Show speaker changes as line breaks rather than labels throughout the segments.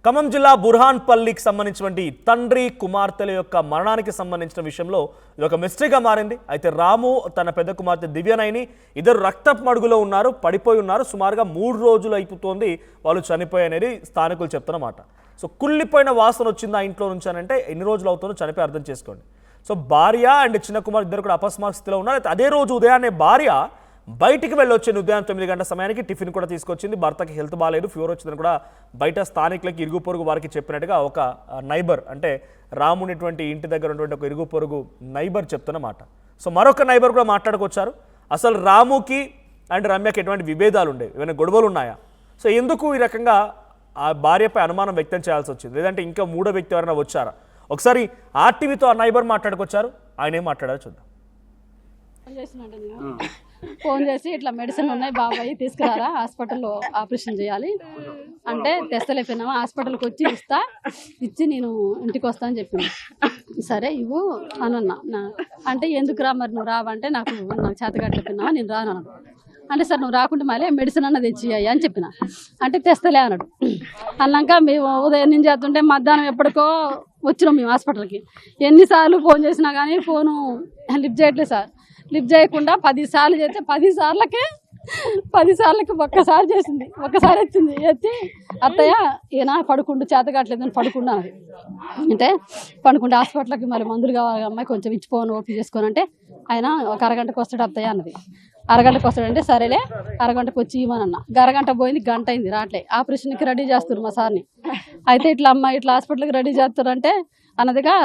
ఖమ్మం జిల్లా బుర్హాన్పల్లికి సంబంధించినటువంటి తండ్రి కుమార్తెల యొక్క మరణానికి సంబంధించిన విషయంలో ఇది ఒక మిస్టరీగా మారింది. అయితే రాము తన పెద్ద కుమార్తె దివ్యనైని ఇద్దరు రక్తపు మడుగులో ఉన్నారు, పడిపోయి ఉన్నారు. సుమారుగా 3 రోజులు అయిపోతుంది వాళ్ళు చనిపోయాయనేది స్థానికులు చెప్తున్నమాట. సో కుళ్ళిపోయిన వాసన వచ్చింది ఆ ఇంట్లో నుంచి అని అంటే ఎన్ని రోజులు అవుతుందో చనిపోయి అర్థం చేసుకోండి. సో భార్య అండ్ చిన్న కుమార్ ఇద్దరు కూడా అపస్మారక స్థితిలో ఉన్నారు. అయితే అదే రోజు ఉదయాన్నే భార్య బయటికి వెళ్ళొచ్చింది. ఉదయం 9 గంటల సమయానికి టిఫిన్ కూడా తీసుకొచ్చింది. భర్తకి హెల్త్ బాగాలేదు, ఫీవర్ వచ్చిందని కూడా బయట స్థానికులకి ఇరుగు పొరుగు వారికి చెప్పినట్టుగా ఒక నైబర్, అంటే రామునిటువంటి ఇంటి దగ్గర ఉన్నటువంటి ఒక ఇరుగు పొరుగు నైబర్ చెప్తున్నమాట. సో మరొక నైబర్ కూడా మాట్లాడుకొచ్చారు. అసలు రాముకి అండ్ రమ్యకి ఎటువంటి విభేదాలు ఉండేవి, ఏమైనా గొడవలు ఉన్నాయా, సో ఎందుకు ఈ రకంగా ఆ భార్యపై అనుమానం వ్యక్తం చేయాల్సి వచ్చింది, లేదంటే ఇంకా మూడో వ్యక్తి ఎవరైనా వచ్చారా? ఒకసారి ఆర్టీవీతో ఆ నైబర్ మాట్లాడుకొచ్చారు. ఆయన ఏం మాట్లాడారో చూద్దాం.
ఫోన్ చేసి ఇట్లా మెడిసిన్ ఉన్నాయి బాబాయ్ తీసుకురారా, హాస్పిటల్లో ఆపరేషన్ చేయాలి అంటే తెస్తలేకపోయినామా, హాస్పిటల్కి వచ్చి ఇచ్చి నేను ఇంటికి వస్తా అని చెప్పింది. సరే ఇవ్వు అన్నా. అంటే ఎందుకు రా మరి నువ్వు రావంటే నాకు చేతగట్లేకపోయినావా, నేను రాను అంటే సార్ నువ్వు రాకుండా మళ్ళీ మెడిసిన్ అన్న తెచ్చియ్యి అని చెప్పిన. అంటే తెస్తలే అన్నాడు. అన్నాక మేము ఉదయం నుంచి చేస్తుంటే మధ్యాహ్నం ఎప్పటికో వచ్చినాం మేము హాస్పిటల్కి. ఎన్నిసార్లు ఫోన్ చేసినా కానీ ఫోను లిఫ్ట్ చేయట్లేదు సార్. లిఫ్ట్ చేయకుండా 10 సార్లు చేస్తే 10 సార్లకి ఒక్కసారి చేసింది, ఒక్కసారి ఎత్తింది. ఎత్తి అత్తయ్య ఈయన పడుకుంటూ చేత కావట్లేదని పడుకున్నా అది అంటే పడుకుంటే హాస్పిటల్కి మరి మందులు కావాలి అమ్మాయి కొంచెం ఇచ్చిపోను ఓపీ చేసుకోను అంటే ఆయన ఒక అరగంటకు వస్తాడు అత్తయ్య అన్నది. అరగంటకు వస్తాడంటే సరేలే అరగంటకు వచ్చి ఇవ్వనన్నా. అరగంట పోయింది, గంట అయింది రావట్లే. ఆపరేషన్కి రెడీ చేస్తారు మా సార్ని. అయితే ఇట్లా అమ్మాయి ఇట్లా హాస్పిటల్కి రెడీ చేస్తారంటే అన్నదిగా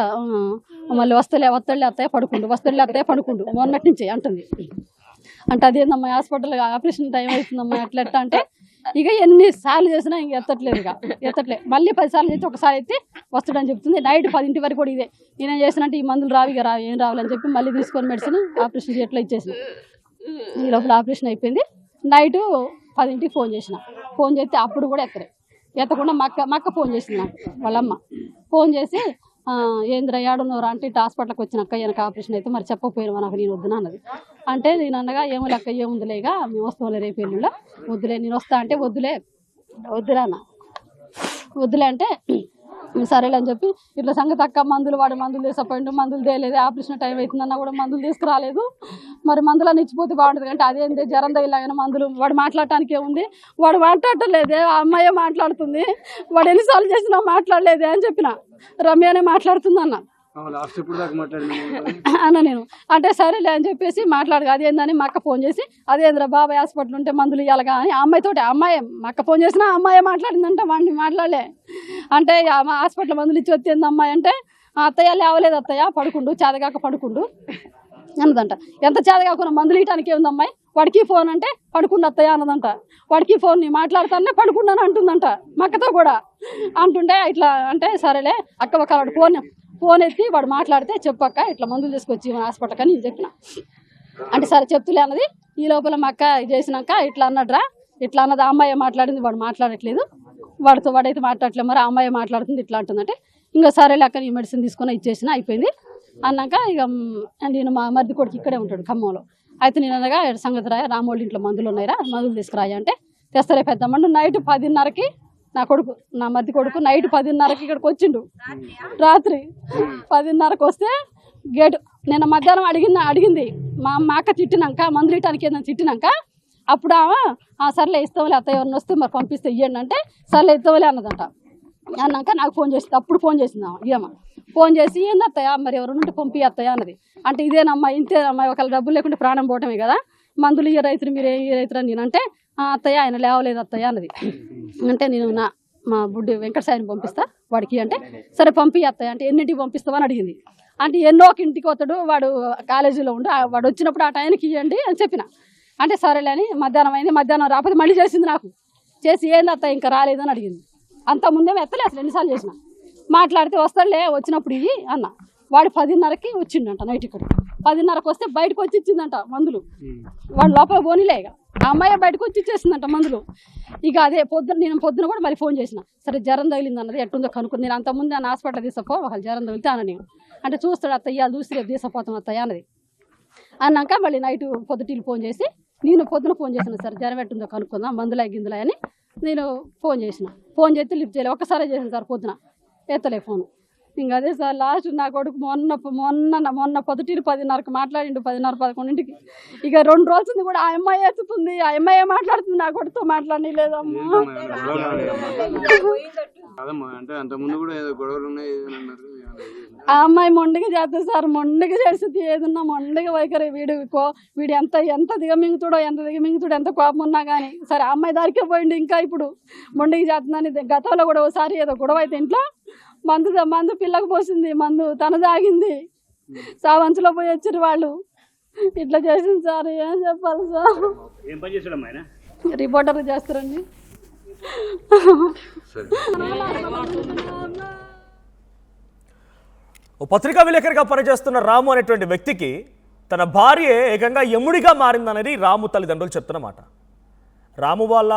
మళ్ళీ వస్తలే అత్తయ్య పడుకుండు, వస్తలే అత్తయ్య పడుకుండు మొన్నటి నుంచి అంటుంది. అంటే అదేందమ్మా హాస్పిటల్ ఆపరేషన్ టైం అవుతుందమ్మా ఎట్లా అంటే ఇక ఎన్నిసార్లు చేసినా ఇంక ఎత్తట్లేదు. మళ్ళీ 10 సార్లు చేసి ఒకసారి ఎత్తి వస్తాడని చెప్తుంది. నైట్ 10 వరకు కూడా ఇదే నేనేం చేసినంటే ఈ మందులు రావు ఏం రావాలని చెప్పి మళ్ళీ తీసుకొని మెడిసిన్ ఆపరేషన్ చేయట్లా ఇచ్చేసిన. ఈ లోపల ఆపరేషన్ అయిపోయింది. నైటు 10కి ఫోన్ చేస్తే అప్పుడు కూడా ఎత్తకుండా మక్క ఫోన్ చేసింది నాకు. వాళ్ళమ్మ ఫోన్ చేసి ఏంద్రా ఏడున్నవరా అంటే ఇటు హాస్పిటల్కి వచ్చినాక ఈయనకు ఆపరేషన్ అయితే మరి చెప్పకపోయినా నాకు నేను వద్దునా అన్నది. అంటే నేను అనగా ఏమో లెక్క ఏముందిలేగా మేము వస్తాంలే రేపు ఎల్లుండిలో వద్దులే నేను వస్తా అంటే వద్దులే అంటే సరేలే అని చెప్పి ఇట్లా సంగతి అక్క మందులు తీసుకుపోయిండు, మందులు తేలేదు, ఆపరేషన్ టైం అవుతుందన్నా కూడా మందులు తీసుకురాలేదు. మరి మందులన్నీ ఇచ్చిపోతే బాగుంటుంది అంటే అదేంటి జ్వరం తగిలాగానే మందులు వాడు మాట్లాడటానికి ఏముంది, వాడు మాట్లాడటలేదే, ఆ అమ్మాయే మాట్లాడుతుంది, వాడు ఎన్నిసార్లు చేసినా మాట్లాడలేదే అని చెప్పిన. రమ్యనే మాట్లాడుతుంది అన్న నేను అంటే సరేలే అని చెప్పేసి మాట్లాడగా అదేందని మా అక్క ఫోన్ చేసి అదేంద్రా బాబాయ్ హాస్పిటల్ ఉంటే మందులు ఇవ్వాలిగా అని అమ్మాయి మా అక్క ఫోన్ చేసినా అమ్మాయే మాట్లాడిందంట, వాడిని మాట్లాడలే. అంటే హాస్పిటల్ మందులు ఇచ్చి వచ్చింది అమ్మాయి అంటే అత్తయ్య లేవలేదు అత్తయ్య పడుకుండు చేతగాక పడుకుండు అన్నదంట. ఎంత చేతగాకుండా మందులు ఇవ్వడానికి ఏముంది అమ్మాయి, వాడికి ఫోన్ అంటే పడుకుండు అత్తయ్య అన్నదంట. వాడికి ఫోన్ నీ మాట్లాడుతానే పడుకున్నాను అంటుందంట మా అక్కతో కూడా అంటుంటే ఇట్లా అంటే సరేలే అక్క ఒక ఫోన్ ఎత్తి వాడు మాట్లాడితే చెప్పక్క ఇట్లా మందులు తీసుకొచ్చి హాస్పిటల్కి అని నేను చెప్పిన. అంటే సరే చెప్తులే అన్నది. ఈ లోపల మా అక్క చేసినాక ఇట్లా అన్నది ఆ అమ్మాయి మాట్లాడింది, వాడు మాట్లాడట్లేదు, వాడైతే మాట్లాడట్లేదు, మరి ఆ అమ్మాయి మాట్లాడుతుంది ఇట్లా అంటుందంటే ఇంకా సరేలే అక్క ఈ మెడిసిన్ తీసుకొని ఇచ్చేసిన అయిపోయింది అన్నాక ఇక నేను మా మరిది కొడుకు ఇక్కడే ఉంటాడు ఖమ్మంలో. అయితే నేను అనగా సంగతి రాయ రామోళ్ళ ఇంట్లో మందులు ఉన్నాయిరా మందులు తీసుకురాయి అంటే తెస్తలే పెద్దమ్మండు. నైట్ 10:30కి నా మరిది కొడుకు నైట్ 10:30కి ఇక్కడికి వచ్చిండు. రాత్రి 10:30కి వస్తే గేటు నేను మధ్యాహ్నం అడిగింది మా అక్క తిట్టినాక మందులు ఇవ్వడానికి ఏదైనా తిట్టినాక అప్పుడు సర్లే ఇస్తాంలే అత్తయ్య ఎవరిని వస్తే మరి పంపిస్తే ఇవ్వండి అంటే సర్లే ఇస్తాంలే అన్నదంట. అన్నాక నాకు ఫోన్ చేసింది, అప్పుడు ఫోన్ చేసింది ఇయ్యమ్మ. ఫోన్ చేసి ఏంది అత్తయ్య మరి ఎవరుంటే పంపి అత్తయ్య అన్నది. అంటే ఇదేనమ్మా ఇంతేనమ్మా ఒకవేళ డబ్బులు లేకుంటే ప్రాణం పోవటమే కదా, మందులు ఇయ్య రైతులు మీరు ఏ రైతులు అని నేనంటే అత్తయ్య ఆయన లేవలేదు అత్తయ్య అన్నది. అంటే నేను మా బుడ్డి వెంకటసాయిని పంపిస్తా వాడికి అంటే సరే పంపి అత్తయ్య అంటే ఎన్నింటికి పంపిస్తావని అడిగింది. అంటే ఎన్నో ఒక ఇంటికి వస్తాడు వాడు కాలేజీలో ఉండి వాడు వచ్చినప్పుడు ఆ టైంకి ఇవ్వండి అని చెప్పిన. అంటే సరేలే అని మధ్యాహ్నం అయింది. మధ్యాహ్నం రాకపోతే మళ్ళీ చేసింది నాకు. చేసి ఏంది అత్తయ్య ఇంకా రాలేదని అడిగింది. అంత ముందేమో ఎత్తలే అసలు ఎన్నిసార్లు చేసిన. మాట్లాడితే వస్తాడులే వచ్చినప్పుడు ఇవి అన్న. వాడు 10:30కి వచ్చిండంట నైట్. ఇక్కడ 10:30కి వస్తే బయటకు వచ్చి ఇచ్చిందంట మందులు. వాడు లోపల పోనీలే ఇక ఆ అమ్మాయి బయటకు వచ్చి ఇచ్చేసిందంట మందులు. ఇక అదే పొద్దున కూడా మళ్ళీ ఫోన్ చేసిన. సరే జ్వరం తగిలింది అన్నది ఎట్టుందో కనుక్కుని నేను అంతకుముందు ఆ హాస్పిటల్ తీసుకుపో ఒకళ్ళు జ్వరం తగిలితే అన్న నేను అంటే చూస్తాడు అత్తయ్య చూసి రేపు తీసుకుపోతాం అత్తయ్య అన్నది. అన్నాక మళ్ళీ నైట్ పొద్దుటీలు ఫోన్ చేసి నేను పొద్దున ఫోన్ చేసిన సార్ జ్వరం ఎట్టుందో కనుక్కుందాం మందులా గిందులా అని నేను ఫోన్ చేస్తే లిఫ్ట్ చేయలేదు. ఒక్కసారే చేసాను సార్ పొద్దున, ఎత్తలే ఫోను. ఇంకా అదే సార్ లాస్ట్ నా కొడుకు మొన్న పొద్దుటిని 10:30కి మాట్లాడిండు, 10:30-11ంటికి. ఇక 2 రోజులు కూడా ఆ అమ్మాయి ఎత్తుతుంది, ఆ అమ్మాయి మాట్లాడుతుంది, నా కొడుకుతో మాట్లాడి లేదమ్మా.
అంటే అంత ముందు కూడా ఏదో గొడవలు ఉన్నాయి
ఆ అమ్మాయి మొండిగా చేస్తుంది సార్, మొండిగా చేస్తుంది, ఏదన్నా మొండిగా వైఖరి. వీడు ఎంత దిగమింగుతాడో, ఎంత కోపం ఉన్నా కానీ సరే ఆ అమ్మాయి దారికే పోయిండు. ఇంకా ఇప్పుడు మొండిగా చేస్తుందని గతంలో కూడా ఒకసారి ఏదో గొడవ అయితే ఇంట్లో మందు పిల్లకు పోసింది, మందు తన తాగింది, సావంచులో పోయి వచ్చారు వాళ్ళు. ఇట్లా చేసింది సార్, ఏం చెప్పాలి సార్.
ఏం పని చేస్తాడమ్మా ఆయన?
రిపోర్టర్ చేస్తారండి.
ఓ పత్రికా విలేకరిగా పనిచేస్తున్న రాము అనేటువంటి వ్యక్తికి తన భార్య ఏకంగా యముడిగా మారిందనేది రాము తల్లిదండ్రులు చెప్తున్నమాట. రాము వాళ్ళ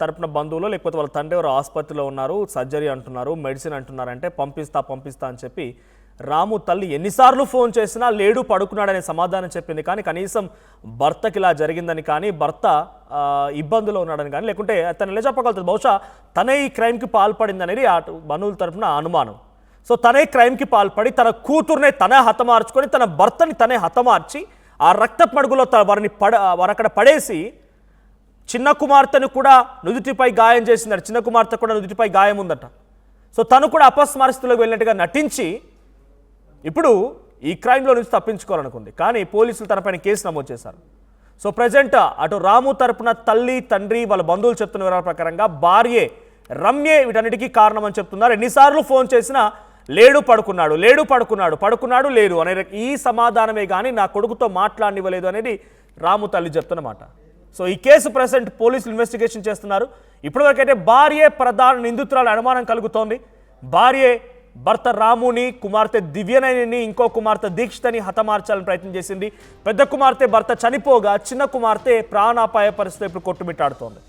తరపున బంధువులు లేకపోతే వాళ్ళ తండ్రి ఎవరు ఆసుపత్రిలో ఉన్నారు, సర్జరీ అంటున్నారు, మెడిసిన్ అంటున్నారంటే పంపిస్తా అని చెప్పి రాము తల్లి ఎన్నిసార్లు ఫోన్ చేసినా లేడు, పడుకున్నాడనే సమాధానం చెప్పింది. కానీ కనీసం భర్తకి ఇలా జరిగిందని కానీ, భర్త ఇబ్బందులో ఉన్నాడని కానీ, లేకుంటే తను ఎలా చెప్పగలుగుతుంది? బహుశా తనే ఈ క్రైమ్కి పాల్పడింది అనేది అటు బంధువుల తరపున అనుమానం. సో తనే క్రైమ్కి పాల్పడి తన కూతుర్నే తనే హతమార్చుకొని తన భర్తని తనే హతమార్చి ఆ రక్తపు మడుగులో వారు అక్కడ పడేసి చిన్న కుమార్తెను కూడా నుదుటిపై గాయం చేసిందట. చిన్న కుమార్తె కూడా నుదుటిపై గాయం ఉందట. సో తను కూడా అపస్మరస్థితిలోకి వెళ్ళినట్టుగా నటించి ఇప్పుడు ఈ క్రైమ్లో నుంచి తప్పించుకోవాలనుకుంది. కానీ పోలీసులు తనపైన కేసు నమోదు చేశారు. సో ప్రజెంట్ అటు రాము తరపున తల్లి, తండ్రి, వాళ్ళ బంధువులు చెప్తున్న వివరాల ప్రకారంగా భార్యే రమ్యే వీటన్నిటికీ కారణం అని చెప్తున్నారు. ఎన్నిసార్లు ఫోన్ చేసినా లేడు, పడుకున్నాడు లేదు అనే ఈ సమాధానమే కానీ నా కొడుకుతో మాట్లాడనివ్వలేదు అనేది రాము తల్లి చెప్తున్నమాట. సో ఈ కేసు ప్రెసెంట్ పోలీసులు ఇన్వెస్టిగేషన్ చేస్తున్నారు. ఇప్పటివరకైతే భార్యే ప్రధాన నిందితురాలు అనుమానం కలుగుతోంది. భార్యే భర్త రాముని, కుమార్తె దివ్యనయని, ఇంకో కుమార్తె దీక్షితని హతమార్చాలని ప్రయత్నం చేసింది. పెద్ద కుమార్తె భర్త చనిపోగా చిన్న కుమార్తె ప్రాణాపాయ పరిస్థితి ఇప్పుడు కొట్టుమిట్టాడుతోంది.